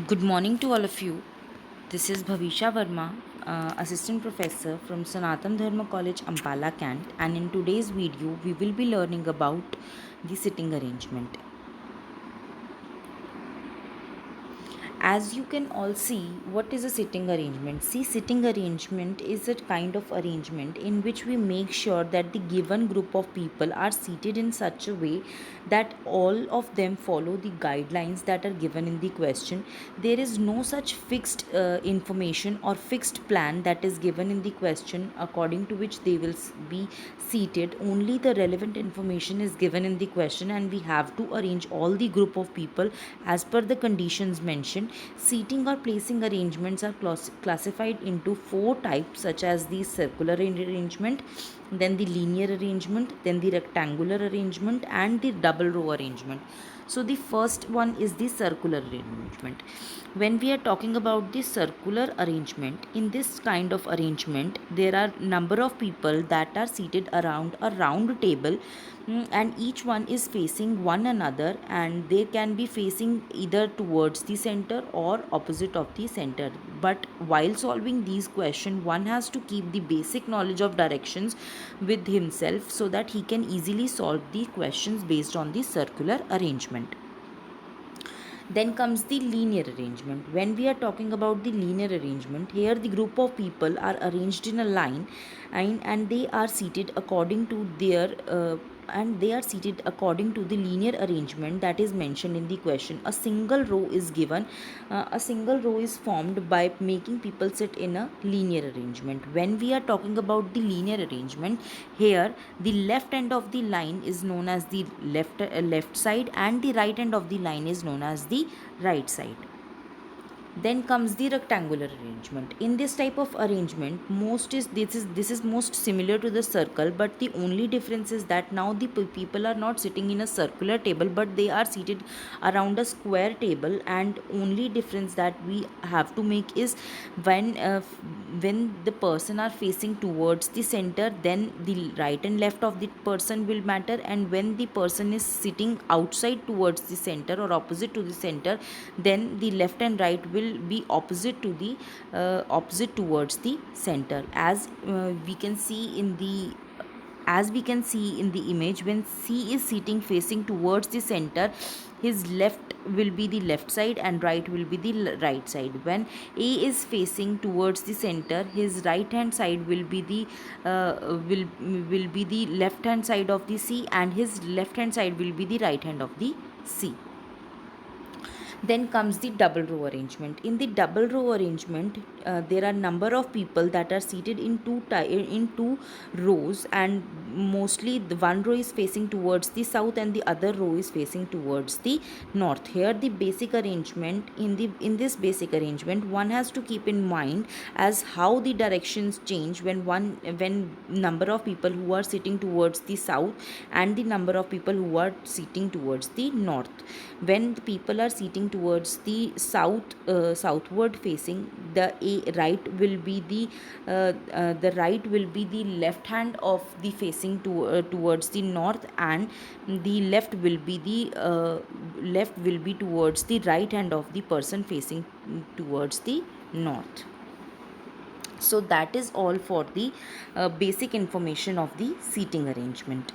Good morning to all of you. This is Bhavisha Verma, Assistant Professor from Sanatan Dharma College, Ampala, Kant, and in today's video, we will be learning about the sitting arrangement. As you can all see, what is a sitting arrangement? See, sitting arrangement is a kind of arrangement in which we make sure that the given group of people are seated in such a way that all of them follow the guidelines that are given in the question. There is no such fixed information or fixed plan that is given in the question according to which they will be seated. Only the relevant information is given in the question, and we have to arrange all the group of people as per the conditions mentioned. Seating or placing arrangements are classified into four types, such as the circular arrangement, then the linear arrangement, then the rectangular arrangement, and the double row arrangement. So the first one is the circular arrangement. When we are talking about the circular arrangement, in this kind of arrangement, there are number of people that are seated around a round table, and each one is facing one another, and they can be facing either towards the center or opposite of the center. But while solving these questions, one has to keep the basic knowledge of directions with himself so that he can easily solve the questions based on the circular arrangement. Then comes the linear arrangement. When we are talking about the linear arrangement, here the group of people are arranged in a line, and they are seated according to their the linear arrangement that is mentioned in the question. A single row is given. A single row is formed by making people sit in a linear arrangement. When we are talking about the linear arrangement, here the left end of the line is known as the left side, and the right end of the line is known as the right side. Then comes the rectangular arrangement. In this type of arrangement, this is most similar to the circle, but the only difference is that now the people are not sitting in a circular table, but they are seated around a square table. And only difference that we have to make is when the person are facing towards the center, then the right and left of the person will matter, and when the person is sitting outside towards the center or opposite to the center, then the left and right will be opposite towards the center. As we can see in the image, when C is sitting facing towards the center, his left will be the left side and right will be the right side. When A is facing towards the center, his right hand side will be the left hand side of the C, and his left hand side will be the right hand of the C. Then comes the double row arrangement. In the double row arrangement, there are number of people that are seated in two rows, and mostly the one row is facing towards the south and the other row is facing towards the north. Here the basic arrangement, in this basic arrangement, one has to keep in mind as how the directions change when number of people who are sitting towards the south and the number of people who are sitting towards the north. When the people are sitting towards the southward facing, the right will be the left hand of the facing towards the north, and the left will be towards the right hand of the person facing towards the north. So that is all for the basic information of the seating arrangement.